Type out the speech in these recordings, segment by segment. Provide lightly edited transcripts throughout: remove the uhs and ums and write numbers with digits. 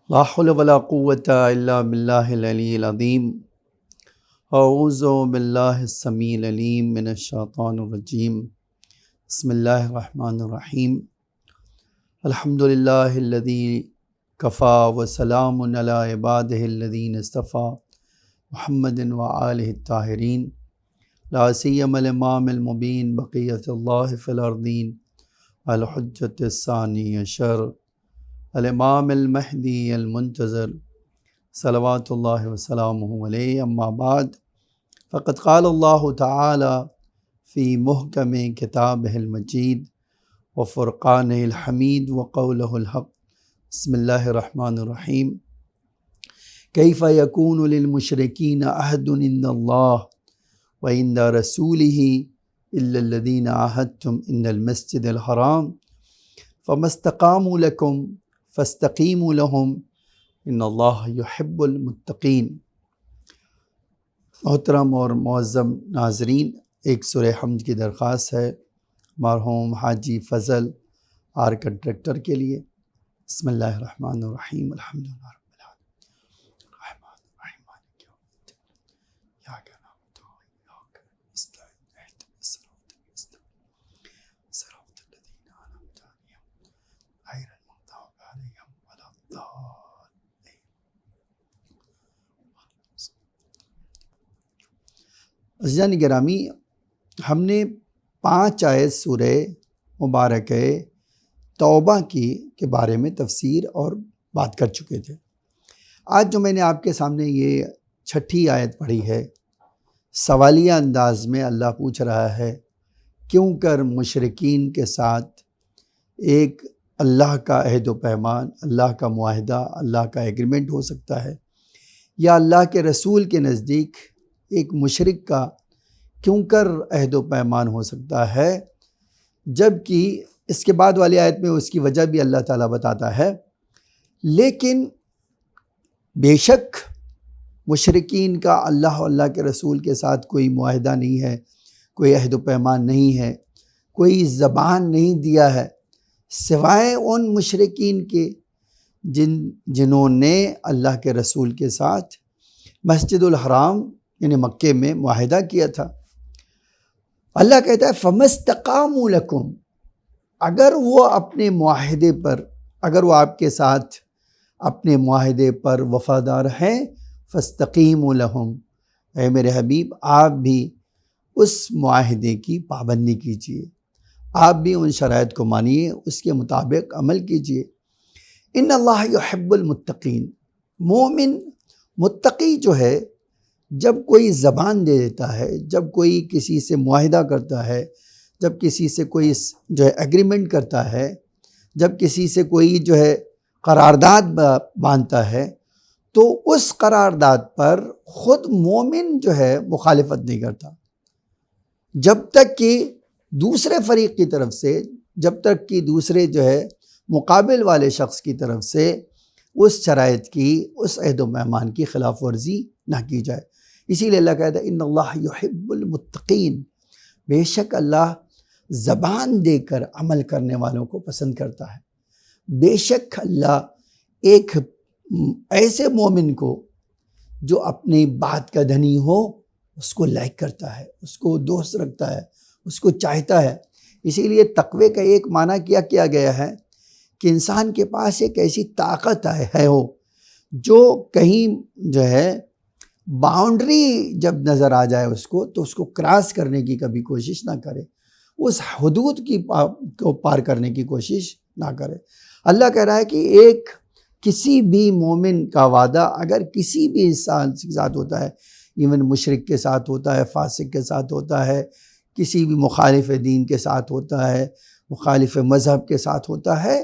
لا حول ولا قوة إلا بالله العلي العظيم. أعوذ بالله السميع العليم من الشيطان الرجيم. بسم الله الرحمن الرحيم. الحمد لله الذي كفى وسلام على عباده الذين اصطفى محمد وآله الطاهرين لا سيما الإمام المبين بقية الله في الأرضين الحجة الثاني عشر الامام المہدی المنتظر صلوات اللہ وسلامہ علیہ. اما بعد فقد قال اللہ تعالی فی محکم کتابہ المجید وفرقانہ الحمید وقولہ الحق. بسم اللہ الرحمن الرحیم. کیف یکون للمشرکین عہد عند اللہ وعند رسولہ الا الذین عاہدتم عند المسجد الحرام فما استقاموا لکم فاستقیموا لهم ان اللہ یحب المتقین. محترم اور معظم ناظرین، ایک سورہ حمد کی درخواست ہے مرحوم حاجی فضل آر کنٹریکٹر کے لیے. بسم اللہ الرحمن الرحیم. الحمدللہ رب العالمین الرحمن الرحیم مالک یوم الدین ایاک نعبد و ایاک نستعین اهدنا الصراط المستقیم صراط الذین انعمت علیہم غیر المغضوب علیہم ولا الضالین. عزیزان گرامی، ہم نے 5 آیت سورہ مبارکہ توبہ کے بارے میں تفسیر اور بات کر چکے تھے. آج جو میں نے آپ کے سامنے یہ 6ٹھی آیت پڑھی ہے، سوالیہ انداز میں اللہ پوچھ رہا ہے کیوں کر مشرکین کے ساتھ ایک اللہ کا عہد و پیمان، اللہ کا معاہدہ، اللہ کا ایگریمنٹ ہو سکتا ہے، یا اللہ کے رسول کے نزدیک ایک مشرک کا کیوں کر عہد و پیمان ہو سکتا ہے، جبکہ اس کے بعد والی آیت میں اس کی وجہ بھی اللہ تعالیٰ بتاتا ہے. لیکن بے شک مشرکین کا اللہ اور اللہ کے رسول کے ساتھ کوئی معاہدہ نہیں ہے، کوئی عہد و پیمان نہیں ہے، کوئی زبان نہیں دیا ہے، سوائے ان مشرکین کے جنہوں نے اللہ کے رسول کے ساتھ مسجد الحرام یعنی مکے میں معاہدہ کیا تھا. اللہ کہتا ہے فَمَا اسْتَقَامُوا لَكُمْ، اگر وہ اپنے معاہدے پر، اگر وہ آپ کے ساتھ اپنے معاہدے پر وفادار ہیں، فَاسْتَقِیمُوا لَهُمْ، اے میرے حبیب آپ بھی اس معاہدے کی پابندی کیجیے، آپ بھی ان شرائط کو مانیے، اس کے مطابق عمل کیجیے. ان اللہ یحب المتقین، مومن متقی جو ہے جب کوئی زبان دے دیتا ہے، جب کوئی کسی سے معاہدہ کرتا ہے، جب کسی سے کوئی جو ہے ایگریمنٹ کرتا ہے، جب کسی سے کوئی جو ہے قرارداد باندھتا ہے، تو اس قرارداد پر خود مومن جو ہے مخالفت نہیں کرتا، جب تک کہ دوسرے فریق کی طرف سے، جب تک کہ دوسرے جو ہے مقابل والے شخص کی طرف سے اس شرائط کی، اس عہد و پیمان کی خلاف ورزی نہ کی جائے. اسی لیے اللہ کہتا ہے ان اللہ یحب المتقین، بے شک اللہ زبان دے کر عمل کرنے والوں کو پسند کرتا ہے. بے شک اللہ ایک ایسے مومن کو جو اپنی بات کا دھنی ہو اس کو لائک کرتا ہے، اس کو دوست رکھتا ہے، اس کو چاہتا ہے. اسی لیے تقوی کا ایک معنی کیا گیا ہے کہ انسان کے پاس ایک ایسی طاقت ہے ہو جو کہیں جو ہے باؤنڈری جب نظر آ جائے اس کو تو اس کو کراس کرنے کی کبھی کوشش نہ کرے، اس حدود کو پار کرنے کی کوشش نہ کرے. اللہ کہہ رہا ہے کہ ایک کسی بھی مومن کا وعدہ اگر کسی بھی انسان کے ساتھ ہوتا ہے، ایون مشرک کے ساتھ ہوتا ہے، فاسق کے ساتھ ہوتا ہے، کسی بھی مخالف دین کے ساتھ ہوتا ہے، مخالف مذہب کے ساتھ ہوتا ہے،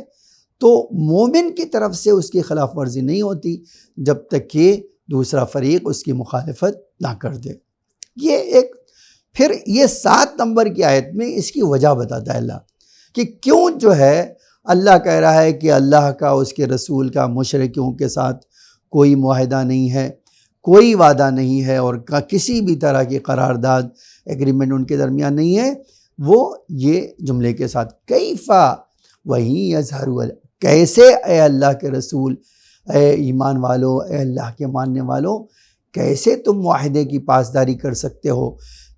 تو مومن کی طرف سے اس کی خلاف ورزی نہیں ہوتی جب تک کہ دوسرا فریق اس کی مخالفت نہ کر دے. پھر یہ 7 نمبر کی آیت میں اس کی وجہ بتاتا ہے اللہ کہ کیوں جو ہے اللہ کہہ رہا ہے کہ اللہ کا، اس کے رسول کا مشرکوں کے ساتھ کوئی معاہدہ نہیں ہے، کوئی وعدہ نہیں ہے، اور کسی بھی طرح کی قرارداد ایگریمنٹ ان کے درمیان نہیں ہے. وہ یہ جملے کے ساتھ کیفا وہیں یظہر، کیسے اے اللہ کے رسول اے ایمان والو، اے اللہ کے ماننے والو، کیسے تم معاہدے کی پاسداری کر سکتے ہو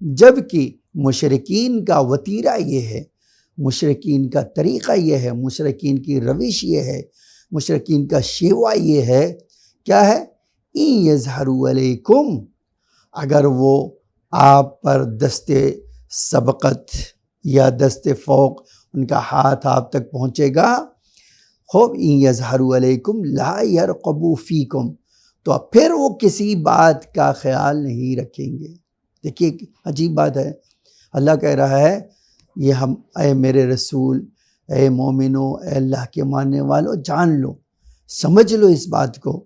جب کہ مشرکین کا وتیرہ یہ ہے، مشرکین کا طریقہ یہ ہے، مشرکین کی روش یہ ہے، مشرکین کا شیوہ یہ ہے، کیا ہے؟ ان یظہروا علیکم، اگر وہ آپ پر دست سبقت یا دست فوق ان کا ہاتھ آپ تک پہنچے گا، خوب ان یظہروا علیکم لا یرقبوا فیکم، تو پھر وہ کسی بات کا خیال نہیں رکھیں گے۔ دیکھیے عجیب بات ہے، اللہ کہہ رہا ہے یہ ہم، اے میرے رسول، اے مومنو، اے اللہ کے ماننے والو، جان لو، سمجھ لو اس بات کو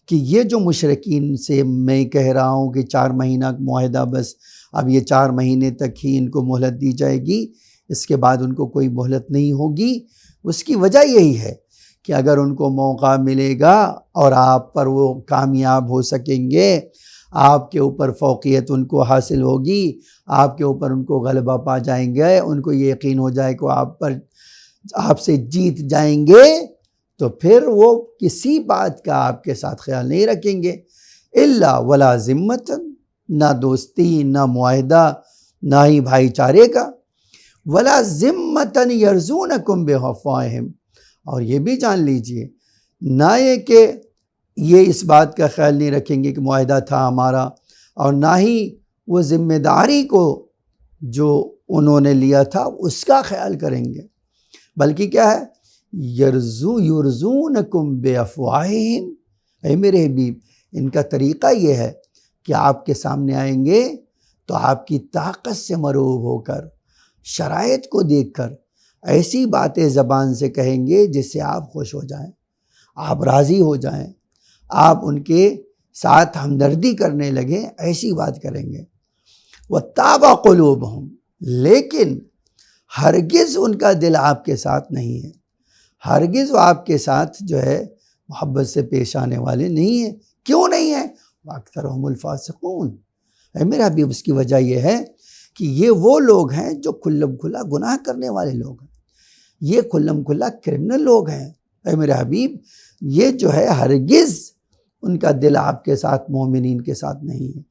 کہ یہ جو مشرکین سے میں کہہ رہا ہوں کہ 4 مہینہ معاہدہ، بس اب یہ 4 مہینے تک ہی ان کو مہلت دی جائے گی، اس کے بعد ان کو کوئی مہلت نہیں ہوگی، اس کی وجہ یہی ہے کہ اگر ان کو موقع ملے گا اور آپ پر وہ کامیاب ہو سکیں گے، آپ کے اوپر فوقیت ان کو حاصل ہوگی، آپ کے اوپر ان کو غلبہ پا جائیں گے، ان کو یہ یقین ہو جائے کہ آپ سے جیت جائیں گے، تو پھر وہ کسی بات کا آپ کے ساتھ خیال نہیں رکھیں گے، الا ولا ذمت، نہ دوستی، نہ معاہدہ، نہ ہی بھائی چارے کا، ولا ذمتا یرزونکم بخفائہم، اور یہ بھی جان لیجئے نہ یہ کہ یہ اس بات کا خیال نہیں رکھیں گے کہ معاہدہ تھا ہمارا، اور نہ ہی وہ ذمہ داری کو جو انہوں نے لیا تھا اس کا خیال کریں گے، بلکہ کیا ہے؟ یرزونکم بافواہہم، اے میرے حبیب، ان کا طریقہ یہ ہے کہ آپ کے سامنے آئیں گے تو آپ کی طاقت سے مروب ہو کر، شرائط کو دیکھ کر ایسی باتیں زبان سے کہیں گے جس سے آپ خوش ہو جائیں، آپ راضی ہو جائیں، آپ ان کے ساتھ ہمدردی کرنے لگیں، ایسی بات کریں گے۔ وَتَابَ قُلُوبُهُمْ، لیکن ہرگز ان کا دل آپ کے ساتھ نہیں ہے، ہرگز وہ آپ کے ساتھ جو ہے محبت سے پیش آنے والے نہیں ہیں۔ کیوں نہیں ہیں؟ وَأَكْثَرُهُمُ الْفَاسِقُونَ، اے میرا حبیب، اس کی وجہ یہ ہے کہ یہ وہ لوگ ہیں جو کھلم کھلا گناہ کرنے والے لوگ ہیں، یہ کھلم کھلا کرمنل لوگ ہیں۔ اے میرے حبیب، یہ جو ہے ہرگز ان کا دل آپ کے ساتھ، مومنین کے ساتھ نہیں ہے،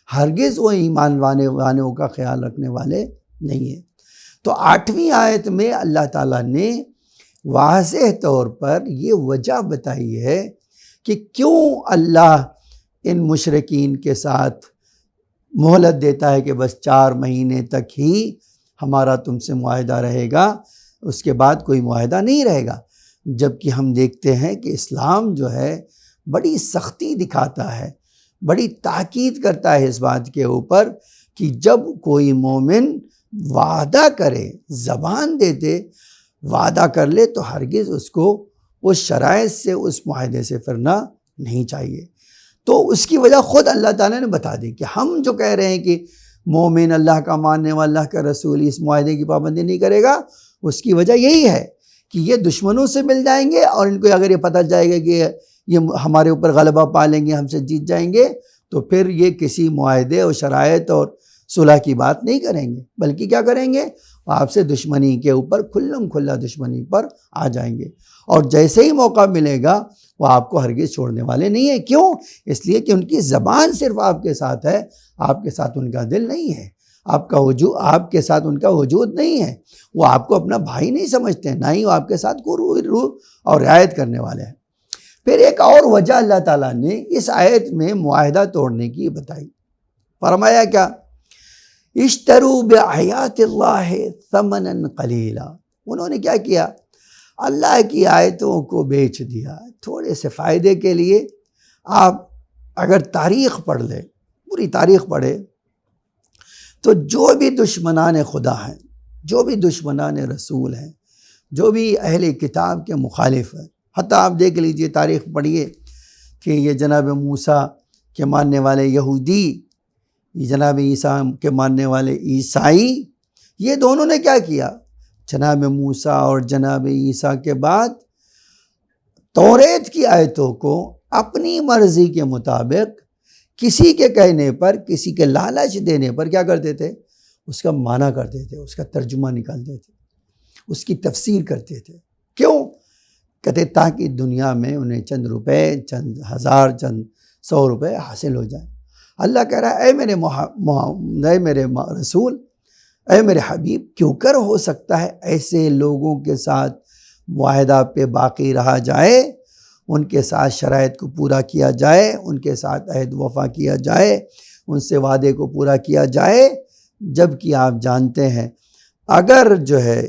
ہرگز وہ ایمان وانوں کا خیال رکھنے والے نہیں ہیں۔ تو 8ویں آیت میں اللہ تعالیٰ نے واضح طور پر یہ وجہ بتائی ہے کہ کیوں اللہ ان مشرکین کے ساتھ مہلت دیتا ہے کہ بس 4 مہینے تک ہی ہمارا تم سے معاہدہ رہے گا، اس کے بعد کوئی معاہدہ نہیں رہے گا، جبکہ ہم دیکھتے ہیں کہ اسلام جو ہے بڑی سختی دکھاتا ہے، بڑی تاکید کرتا ہے اس بات کے اوپر کہ جب کوئی مومن وعدہ کرے، زبان دے وعدہ کر لے، تو ہرگز اس کو اس شرائط سے، اس معاہدے سے پھرنا نہیں چاہیے۔ تو اس کی وجہ خود اللہ تعالیٰ نے بتا دی کہ ہم جو کہہ رہے ہیں کہ مومن اللہ کا ماننے والا، اللہ کا رسول اس معاہدے کی پابندی نہیں کرے گا، اس کی وجہ یہی ہے کہ یہ دشمنوں سے مل جائیں گے، اور ان کو اگر یہ پتہ جائے گا کہ یہ ہمارے اوپر غلبہ پا لیں گے، ہم سے جیت جائیں گے، تو پھر یہ کسی معاہدے اور شرائط اور صلح کی بات نہیں کریں گے، بلکہ کیا کریں گے؟ آپ سے دشمنی کے اوپر، کھلم کھلا دشمنی پر آ جائیں گے، اور جیسے ہی موقع ملے گا وہ آپ کو ہرگز چھوڑنے والے نہیں ہیں۔ کیوں؟ اس لیے کہ ان کی زبان صرف آپ کے ساتھ ہے، آپ کے ساتھ ان کا دل نہیں ہے، آپ کے ساتھ ان کا وجود نہیں ہے، وہ آپ کو اپنا بھائی نہیں سمجھتے، نہ ہی وہ آپ کے ساتھ کوئی روح اور رعایت کرنے والے ہیں۔ پھر ایک اور وجہ اللہ تعالیٰ نے اس آیت میں معاہدہ توڑنے کی بتائی، فرمایا کیا؟ اشتروا بآیات اللہ ثمنا قلیلا، انہوں نے کیا کیا؟ اللہ کی آیتوں کو بیچ دیا تھوڑے سے فائدے کے لیے۔ آپ اگر تاریخ پڑھ لیں، پوری تاریخ پڑھے، تو جو بھی دشمنان خدا ہیں، جو بھی دشمنان رسول ہیں، جو بھی اہل کتاب کے مخالف ہیں، حتیٰ آپ دیکھ لیجئے، تاریخ پڑھیے کہ یہ جناب موسیٰ کے ماننے والے یہودی، یہ جناب عیسیٰ کے ماننے والے عیسائی، یہ دونوں نے کیا کیا؟ جناب موسیٰ اور جناب عیسیٰ کے بعد توریت کی آیتوں کو اپنی مرضی کے مطابق، کسی کے کہنے پر، کسی کے لالچ دینے پر کیا کرتے تھے؟ اس کا معنی کرتے تھے، اس کا ترجمہ نکالتے تھے، اس کی تفسیر کرتے تھے۔ کیوں؟ کہتے تاکہ دنیا میں انہیں چند روپے، چند ہزار، چند 100 روپے حاصل ہو جائیں۔ اللہ کہہ رہا ہے اے میرے رسول، اے میرے حبیب، کیوں کر ہو سکتا ہے ایسے لوگوں کے ساتھ معاہدہ پہ باقی رہا جائے، ان کے ساتھ شرائط کو پورا کیا جائے، ان کے ساتھ عہد وفا کیا جائے، ان سے وعدے کو پورا کیا جائے، جب کہ آپ جانتے ہیں اگر جو ہے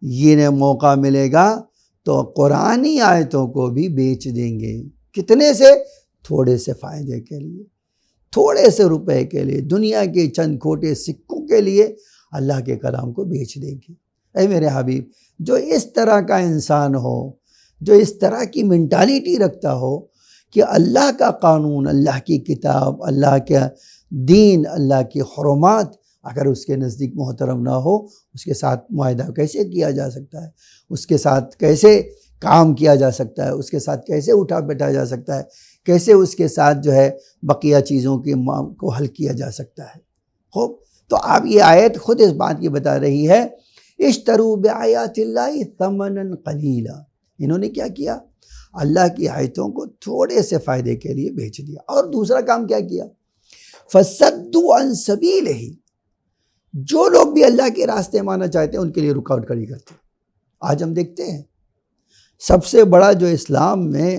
یہ موقع ملے گا تو قرآنی آیتوں کو بھی بیچ دیں گے۔ کتنے سے؟ تھوڑے سے فائدے کے لیے، تھوڑے سے روپے کے لیے، دنیا کے چند کھوٹے سکوں کے لیے اللہ کے کلام کو بیچ دیں گے۔ اے میرے حبیب، جو اس طرح کا انسان ہو، جو اس طرح کی مینٹالٹی رکھتا ہو کہ اللہ کا قانون، اللہ کی کتاب، اللہ کا دین، اللہ کی حرمات اگر اس کے نزدیک محترم نہ ہو، اس کے ساتھ معاہدہ کیسے کیا جا سکتا ہے، اس کے ساتھ کیسے کام کیا جا سکتا ہے، اس کے ساتھ کیسے اٹھا بیٹھا جا سکتا ہے، کیسے اس کے ساتھ جو ہے بقیہ چیزوں کو حل کیا جا سکتا ہے۔ خوب، تو اب یہ آیت خود اس بات کی بتا رہی ہے، اشتروا بآیات اللہ ثمنا قلیلا، انہوں نے کیا کیا؟ اللہ کی آیتوں کو تھوڑے سے فائدے کے لیے بیچ دیا۔ اور دوسرا کام کیا کیا؟ فصدوا عن سبیلہ، جو لوگ بھی اللہ کے راستے میں آنا چاہتے ہیں ان کے لیے رکاوٹ کھڑی کرتے ہیں۔ آج ہم دیکھتے ہیں سب سے بڑا جو اسلام میں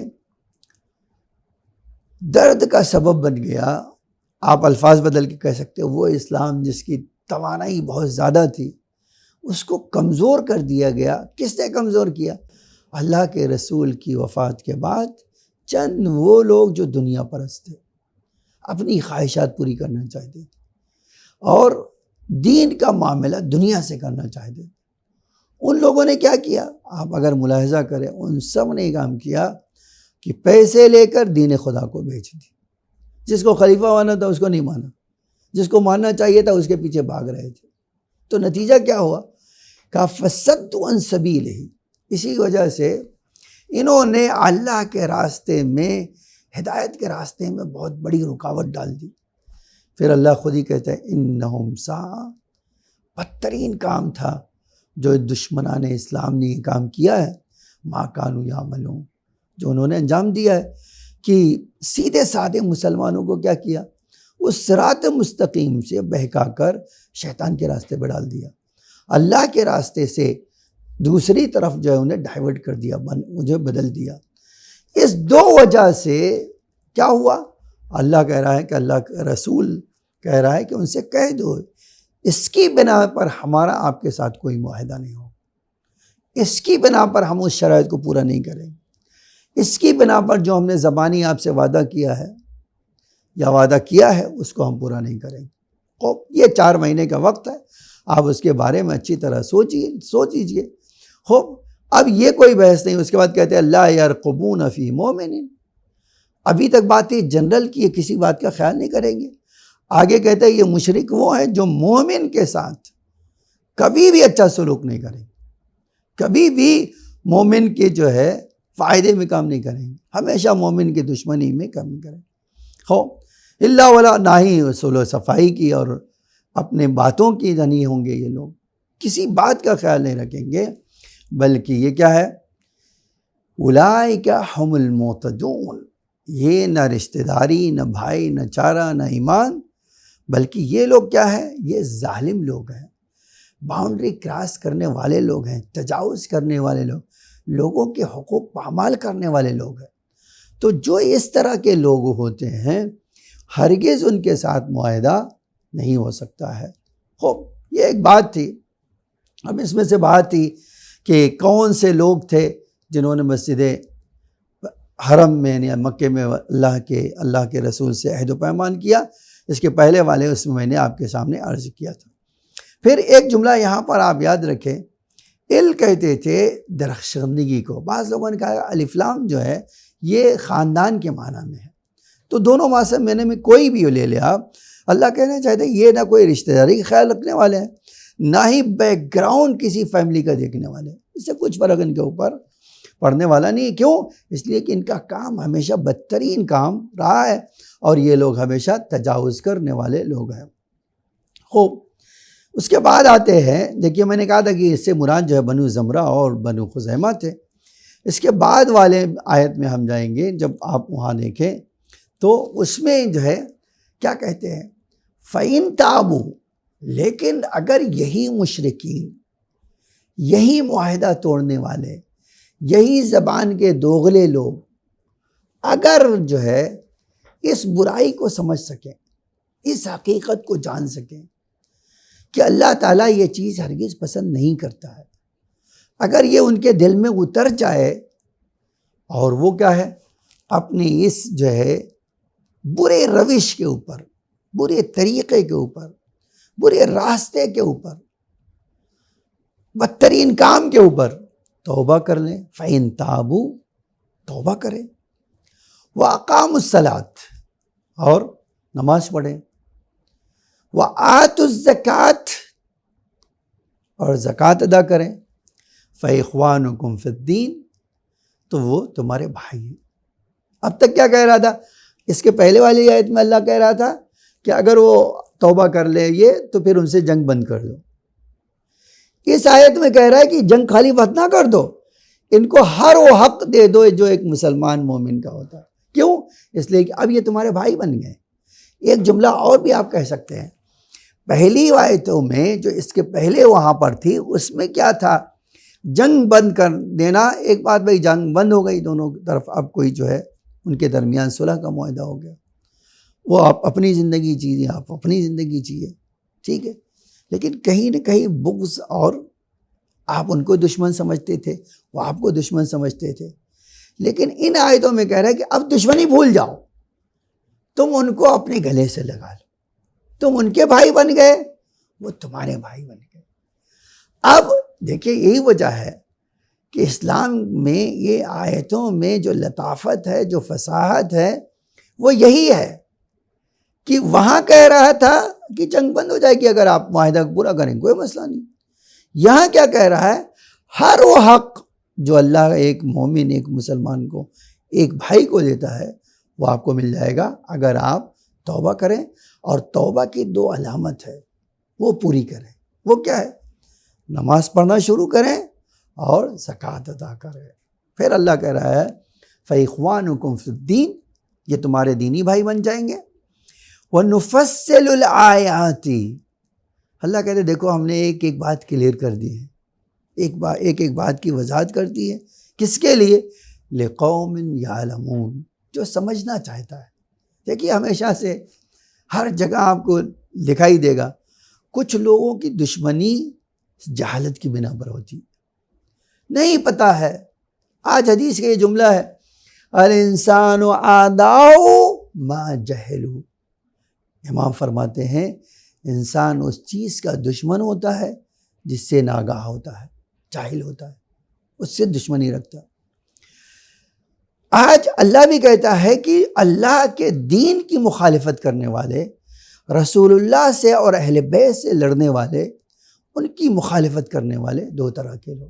درد کا سبب بن گیا، آپ الفاظ بدل کے کہہ سکتے ہیں، وہ اسلام جس کی توانائی بہت زیادہ تھی، اس کو کمزور کر دیا گیا۔ کس نے کمزور کیا؟ اللہ کے رسول کی وفات کے بعد چند وہ لوگ جو دنیا پرست تھے، اپنی خواہشات پوری کرنا چاہتے تھے اور دین کا معاملہ دنیا سے کرنا چاہتے تھے۔ ان لوگوں نے کیا کیا؟ آپ اگر ملاحظہ کریں، ان سب نے کام کیا کہ پیسے لے کر دین خدا کو بیچ دی۔ جس کو خلیفہ مانا تھا اس کو نہیں مانا، جس کو ماننا چاہیے تھا اس کے پیچھے بھاگ رہے تھے۔ تو نتیجہ کیا ہوا؟ کہا فصدوا عن سبیلہ، اسی وجہ سے انہوں نے اللہ کے راستے میں، ہدایت کے راستے میں بہت بڑی رکاوٹ ڈال دی۔ پھر اللہ خود ہی کہتا ہے انہم ساء، بدترین کام تھا جو دشمنان اسلام نے یہ کام کیا ہے، ما کانوا یعملون، جو انہوں نے انجام دیا ہے کہ سیدھے سادے مسلمانوں کو کیا کیا؟ اس صراط مستقیم سے بہکا کر شیطان کے راستے پہ ڈال دیا، اللہ کے راستے سے دوسری طرف جو ہے انہیں ڈائیورٹ کر دیا، مجھے بدل دیا۔ اس دو وجہ سے کیا ہوا؟ اللہ کہہ رہا ہے کہ اللہ کا رسول کہہ رہا ہے کہ ان سے کہہ دو اس کی بنا پر ہمارا آپ کے ساتھ کوئی معاہدہ نہیں ہو، اس کی بنا پر ہم اس شرائط کو پورا نہیں کریں، اس کی بنا پر جو ہم نے زبانی آپ سے وعدہ کیا ہے یا وعدہ کیا ہے اس کو ہم پورا نہیں کریں۔ خوب، یہ 4 مہینے کا وقت ہے، آپ اس کے بارے میں اچھی طرح سوچ لیجئے۔ خوب، اب یہ کوئی بحث نہیں۔ اس کے بعد کہتے ہیں لا یرقبون فی مومن، ابھی تک بات ہی جنرل کی، کسی بات کا خیال نہیں کریں گے۔ آگے کہتے ہیں یہ مشرک وہ ہیں جو مومن کے ساتھ کبھی بھی اچھا سلوک نہیں کریں، کبھی بھی مومن کے جو ہے فائدے میں کام نہیں کریں گے، ہمیشہ مومن کی دشمنی میں کام کریں۔ اللہ ولا، نہ ہی صلح و صفائی کی اور اپنے باتوں کی نہیں ہوں گے، یہ لوگ کسی بات کا خیال نہیں رکھیں گے، بلکہ یہ کیا ہے؟ اولئک هم المعتدون، یہ نہ رشتہ داری، نہ بھائی، نہ چارہ، نہ ایمان، بلکہ یہ لوگ کیا ہے؟ یہ ظالم لوگ ہیں، باؤنڈری کراس کرنے والے لوگ ہیں، تجاوز کرنے والے لوگ، لوگوں کے حقوق پامال کرنے والے لوگ ہیں۔ تو جو اس طرح کے لوگ ہوتے ہیں ہرگز ان کے ساتھ معاہدہ نہیں ہو سکتا ہے۔ خوب، یہ ایک بات تھی۔ اب اس میں سے بات تھی کہ کون سے لوگ تھے جنہوں نے مسجد حرم میں یا مکے میں اللہ کے رسول سے عہد و پیمان کیا۔ اس کے پہلے والے اس میں میں نے آپ کے سامنے عرض کیا تھا۔ پھر ایک جملہ یہاں پر آپ یاد رکھیں، کہتے تھے درخشندگی کو۔ بعض لوگوں نے کہا الف لام جو ہے یہ خاندان کے معنی میں ہے، تو دونوں معنی میں نے کوئی بھی لے لیا، اللہ کہنا چاہتے ہیں یہ نہ کوئی رشتہ داری کا خیال رکھنے والے ہیں، نہ ہی بیک گراؤنڈ کسی فیملی کا دیکھنے والے ہیں۔ اس سے کچھ فرق ان کے اوپر پڑھنے والا نہیں ہے۔ کیوں؟ اس لیے کہ ان کا کام ہمیشہ بدترین کام رہا ہے اور یہ لوگ ہمیشہ تجاوز کرنے والے لوگ ہیں۔ خوب، اس کے بعد آتے ہیں، دیکھیے میں نے کہا تھا کہ اس سے مراد جو ہے بنو زمرہ اور بنو خزیمہ تھے۔ اس کے بعد والے آیت میں ہم جائیں گے، جب آپ وہاں دیکھیں تو اس میں جو ہے کیا کہتے ہیں، فَإِن تَابُوا، لیکن اگر یہی مشرکین، یہی معاہدہ توڑنے والے، یہی زبان کے دوغلے لوگ اگر جو ہے اس برائی کو سمجھ سکیں، اس حقیقت کو جان سکیں کہ اللہ تعالیٰ یہ چیز ہرگز پسند نہیں کرتا ہے، اگر یہ ان کے دل میں اتر جائے، اور وہ کیا ہے، اپنی اس جو ہے برے روش کے اوپر، برے طریقے کے اوپر، برے راستے کے اوپر، بدترین کام کے اوپر توبہ کر لیں، فَإِن تَابُوا، توبہ کریں، وَأَقَامُوا الصَّلَاةَ، اور نماز پڑھیں، وَآتُوا الزَّكَاةَ، اور زکوٰۃ ادا کریں، فَإِخْوَانُكُمْ فِي الدِّينِ، تو وہ تمہارے بھائی ہیں۔ اب تک کیا کہہ رہا تھا؟ اس کے پہلے والی آیت میں اللہ کہہ رہا تھا کہ اگر وہ توبہ کر لے یہ تو پھر ان سے جنگ بند کر دو۔ اس آیت میں کہہ رہا ہے کہ جنگ خالی بات نہ کر دو، ان کو ہر وہ حق دے دو جو ایک مسلمان مومن کا ہوتا ہے۔ کیوں؟ اس لیے کہ اب یہ تمہارے بھائی بن گئے۔ ایک جملہ اور بھی آپ کہہ سکتے ہیں، پہلی آیتوں میں جو اس کے پہلے وہاں پر تھی اس میں کیا تھا؟ جنگ بند کر دینا۔ ایک بات بھائی، جنگ بند ہو گئی دونوں طرف، اب کوئی جو ہے ان کے درمیان صلح کا معاہدہ ہو گیا، وہ آپ اپنی زندگی جیئے، آپ اپنی زندگی جیئے، ٹھیک ہے، لیکن کہیں نہ کہیں بغض، اور آپ ان کو دشمن سمجھتے تھے، وہ آپ کو دشمن سمجھتے تھے۔ لیکن ان آیتوں میں کہہ رہا ہے کہ اب دشمنی بھول جاؤ، تم ان کو اپنے گلے سے لگا لو، تم ان کے بھائی بن گئے، وہ تمہارے بھائی بن گئے۔ اب دیکھیں یہی وجہ ہے کہ اسلام میں یہ آیتوں میں جو لطافت ہے، جو فصاحت ہے، وہ یہی ہے کہ وہاں کہہ رہا تھا کہ جنگ بند ہو جائے گی اگر آپ معاہدہ پورا کریں، کوئی مسئلہ نہیں۔ یہاں کیا کہہ رہا ہے؟ ہر وہ حق جو اللہ ایک مومن، ایک مسلمان کو، ایک بھائی کو دیتا ہے، وہ آپ کو مل جائے گا اگر آپ توبہ کریں، اور توبہ کی 2 علامت ہے وہ پوری کریں۔ وہ کیا ہے؟ نماز پڑھنا شروع کریں اور زکوٰۃ ادا کریں۔ پھر اللہ کہہ رہا ہے فَإِخْوَانُكُمْ فِي الدِّينِ، یہ تمہارے دینی بھائی بن جائیں گے۔ وَنُفَصِّلُ الْآيَاتِ، اللہ کہتے ہیں دیکھو ہم نے ایک ایک بات کلیئر کر دی ہے، ایک ایک بات کی وضاحت کر دی ہے، کس کے لیے؟ لِقَوْمٍ يَعْلَمُونَ، جو سمجھنا چاہتا ہے۔ دیکھیے ہمیشہ سے ہر جگہ آپ کو دکھائی دے گا کچھ لوگوں کی دشمنی جہالت کی بنا پر ہوتی، نہیں پتہ ہے۔ آج حدیث کا یہ جملہ ہے، الانسان اعداؤ ما جہلوا، امام فرماتے ہیں انسان اس چیز کا دشمن ہوتا ہے جس سے ناگاہ ہوتا ہے، جاہل ہوتا ہے، اس سے دشمنی رکھتا ہے۔ آج اللہ بھی کہتا ہے کہ اللہ کے دین کی مخالفت کرنے والے، رسول اللہ سے اور اہل بیت سے لڑنے والے، ان کی مخالفت کرنے والے 2 طرح کے لوگ۔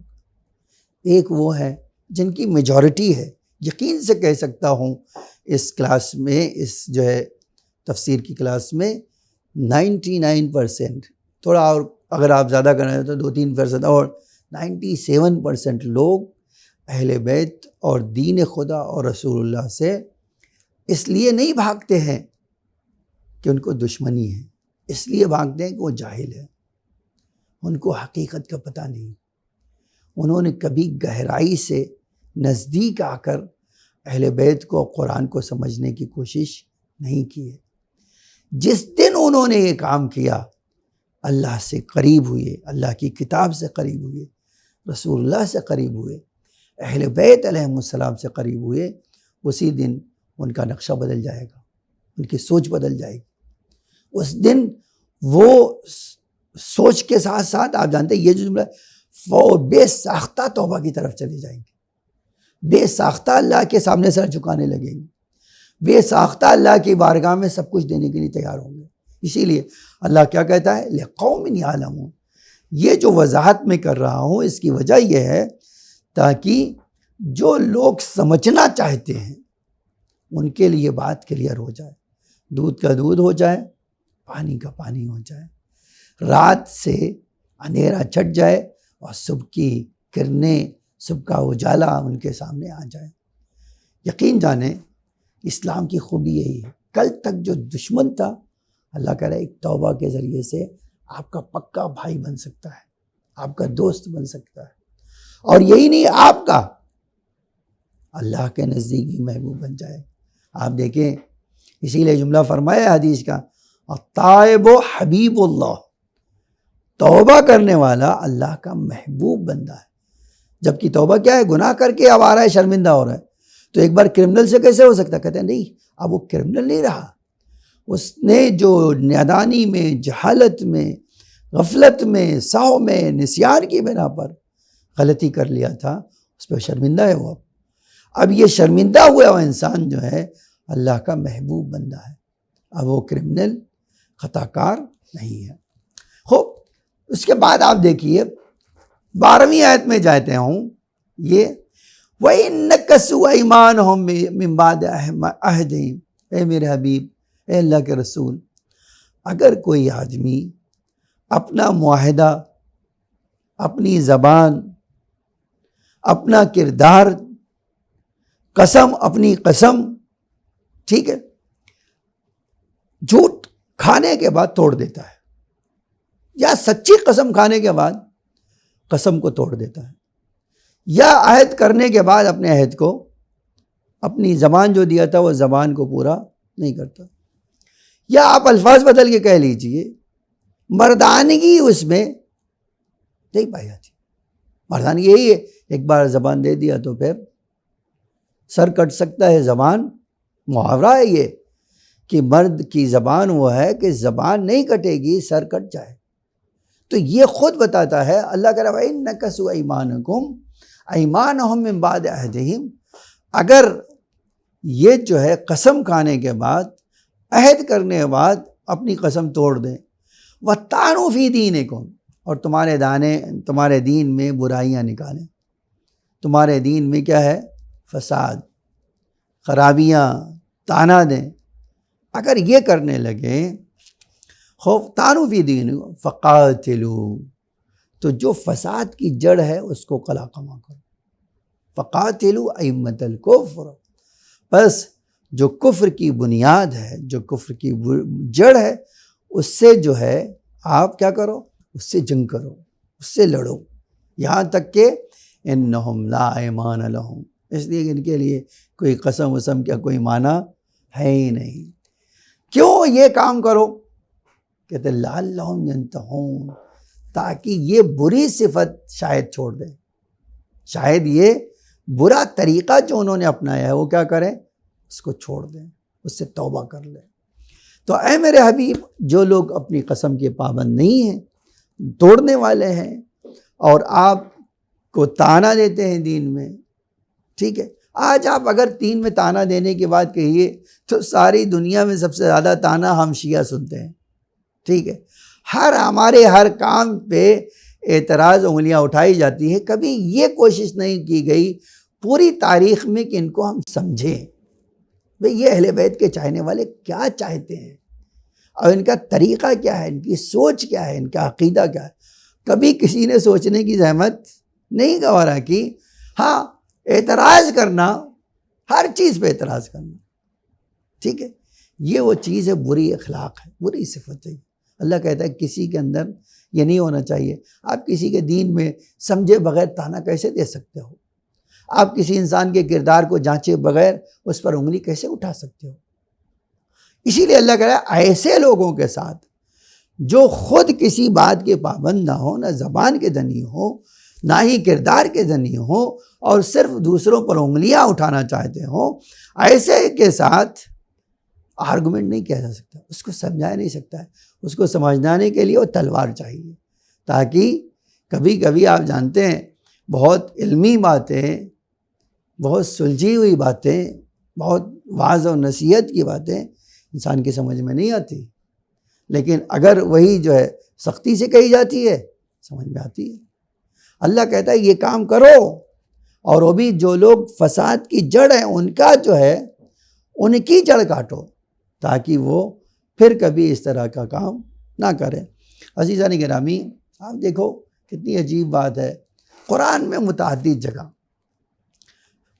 ایک وہ ہے جن کی میجورٹی ہے، یقین سے کہہ سکتا ہوں اس کلاس میں، اس جو ہے تفسیر کی کلاس میں 99%، تھوڑا اور اگر آپ زیادہ کرنا تو 2-3% اور 97% لوگ اہل بیت اور دین خدا اور رسول اللہ سے اس لیے نہیں بھاگتے ہیں کہ ان کو دشمنی ہے، اس لیے بھاگتے ہیں کہ وہ جاہل ہے، ان کو حقیقت کا پتہ نہیں، انہوں نے کبھی گہرائی سے نزدیک آ کر اہل بیت کو، قرآن کو سمجھنے کی کوشش نہیں کی ہے۔ جس دن انہوں نے یہ کام کیا، اللہ سے قریب ہوئے، اللہ کی کتاب سے قریب ہوئے، رسول اللہ سے قریب ہوئے، اہل بیت علیہم السلام سے قریب ہوئے، اسی دن ان کا نقشہ بدل جائے گا، ان کی سوچ بدل جائے گی۔ اس دن وہ سوچ کے ساتھ ساتھ آپ جانتے ہیں یہ جو جملہ وہ بے ساختہ توبہ کی طرف چلے جائیں گے، بے ساختہ اللہ کے سامنے سر جھکانے لگیں گے، بے ساختہ اللہ کی بارگاہ میں سب کچھ دینے کے لیے تیار ہوں گے۔ اسی لیے اللہ کیا کہتا ہے؟ لِقَوْمٍ يَعْلَمُونَ۔ یہ جو وضاحت میں کر رہا ہوں اس کی وجہ یہ ہے تاکہ جو لوگ سمجھنا چاہتے ہیں ان کے لیے بات کلیئر ہو جائے، دودھ کا دودھ ہو جائے، پانی کا پانی ہو جائے، رات سے اندھیرا چھٹ جائے اور صبح کی کرنیں صبح کا اجالا ان کے سامنے آ جائے۔ یقین جانیں اسلام کی خوبی یہی ہے، کل تک جو دشمن تھا اللہ کرے ایک توبہ کے ذریعے سے آپ کا پکا بھائی بن سکتا ہے، آپ کا دوست بن سکتا ہے، اور یہی نہیں آپ کا اللہ کے نزدیک بھی محبوب بن جائے۔ آپ دیکھیں اسی لیے جملہ فرمایا حدیث کا، التائب حبیب اللہ، توبہ کرنے والا اللہ کا محبوب بندہ ہے۔ جبکہ توبہ کیا ہے؟ گناہ کر کے اب آ رہا ہے، شرمندہ ہو رہا ہے، تو ایک بار کرمنل سے کیسے ہو سکتا ہے؟ کہتے ہیں نہیں، اب وہ کرمنل نہیں رہا، اس نے جو نادانی میں، جہالت میں، غفلت میں، سہو میں، نسیان کی بنا پر غلطی کر لیا تھا، اس پہ شرمندہ ہے وہ۔ اب یہ شرمندہ ہوا وہ انسان جو ہے اللہ کا محبوب بندہ ہے، اب وہ کرمنل خطا کار نہیں ہے۔ خوب، اس کے بعد آپ دیکھیے 12ویں آیت میں جاتے ہوں، یہ وَإِن نَكَثُوا أَيْمَانَهُم مِّن بَعْدِ عَهْدِهِمْ، اے میرے حبیب، اے اللہ کے رسول، اگر کوئی آدمی اپنا معاہدہ، اپنی زبان، اپنا کردار، اپنی قسم، ٹھیک ہے، جھوٹ کھانے کے بعد توڑ دیتا ہے، یا سچی قسم کھانے کے بعد قسم کو توڑ دیتا ہے، یا عہد کرنے کے بعد اپنے عہد کو، اپنی زبان جو دیا تھا وہ زبان کو پورا نہیں کرتا، یا آپ الفاظ بدل کے کہہ لیجئے مردانگی اس میں نہیں پائی جاتی۔ مردانگی یہی ہے، ایک بار زبان دے دیا تو پھر سر کٹ سکتا ہے، زبان محاورہ ہے یہ کہ مرد کی زبان وہ ہے کہ زبان نہیں کٹے گی، سر کٹ جائے۔ تو یہ خود بتاتا ہے اللہ کہہ رہا ہے وَإِن نَكَثُوا أَيْمَانَكُمْ أَيْمَانَهُم مِّن بَعْدِ عَهْدِهِمْ، اگر یہ جو ہے قسم کھانے کے بعد، عہد کرنے کے بعد اپنی قسم توڑ دیں، وَطَعَنُوا فِي دِينِكُمْ، اور تمہارے دین میں برائیاں نکالیں، تمہارے دین میں کیا ہے؟ فساد، خرابیاں، تانا دیں، اگر یہ کرنے لگے خوف طعنوا فی دینکم فقاتلوا، تو جو فساد کی جڑ ہے اس کو قلع کما کرو، فقاتلوا ائمۃ الکفر، بس جو کفر کی بنیاد ہے، جو کفر کی جڑ ہے، اس سے جو ہے آپ کیا کرو؟ اس سے جنگ کرو، اس سے لڑو، یہاں تک کہ انہم لا ایمان لہم، اس لیے کہ ان کے لیے کوئی قسم وسم کا کوئی معنی ہے ہی نہیں۔ کیوں یہ کام کرو؟ کہتے لعلہم ینتہون، تاکہ یہ بری صفت شاید چھوڑ دیں، شاید یہ برا طریقہ جو انہوں نے اپنایا ہے وہ کیا کریں؟ اس کو چھوڑ دیں، اس سے توبہ کر لیں۔ تو اے میرے حبیب، جو لوگ اپنی قسم کے پابند نہیں ہیں، توڑنے والے ہیں، اور آپ کو تانا دیتے ہیں دین میں، ٹھیک ہے، آج آپ اگر دین میں تانا دینے کی بات کہیے تو ساری دنیا میں سب سے زیادہ تانا ہم شیعہ سنتے ہیں، ٹھیک ہے، ہمارے ہر کام پہ اعتراض، انگلیاں اٹھائی جاتی ہیں، کبھی یہ کوشش نہیں کی گئی پوری تاریخ میں کہ ان کو ہم سمجھیں، بھئی یہ اہل بیت کے چاہنے والے کیا چاہتے ہیں، اور ان کا طریقہ کیا ہے، ان کی سوچ کیا ہے، ان کا عقیدہ کیا ہے۔ کبھی کسی نے سوچنے کی زحمت نہیں گوارا کی، ہاں اعتراض کرنا، ہر چیز پہ اعتراض کرنا، ٹھیک ہے، یہ وہ چیز ہے، بری اخلاق ہے، بری صفت ہے۔ اللہ کہتا ہے کسی کے اندر یہ نہیں ہونا چاہیے۔ آپ کسی کے دین میں سمجھے بغیر تانا کیسے دے سکتے ہو؟ آپ کسی انسان کے کردار کو جانچے بغیر اس پر انگلی کیسے اٹھا سکتے ہو؟ اسی لیے اللہ کہہ رہا ہے ایسے لوگوں کے ساتھ جو خود کسی بات کے پابند نہ ہو، نہ زبان کے دنی ہو، نہ ہی کردار کے دنی ہو، اور صرف دوسروں پر انگلیاں اٹھانا چاہتے ہوں، ایسے کے ساتھ آرگومنٹ نہیں کیا جا سکتا، اس کو سمجھایا نہیں سکتا ہے، اس کو سمجھانے کے لیے وہ تلوار چاہیے، تاکہ کبھی کبھی آپ جانتے ہیں بہت علمی باتیں، بہت سلجھی ہوئی باتیں، بہت واعظ و نصیحت کی باتیں انسان کی سمجھ میں نہیں آتی، لیکن اگر وہی جو ہے سختی سے کہی جاتی ہے سمجھ میں آتی ہے۔ اللہ کہتا ہے یہ کام کرو، اور وہ بھی جو لوگ فساد کی جڑ ہیں ان کا جو ہے ان کی جڑ کاٹو، تاکہ وہ پھر کبھی اس طرح کا کام نہ کریں۔ عزیزان گرامی، آپ دیکھو کتنی عجیب بات ہے، قرآن میں متعدد جگہ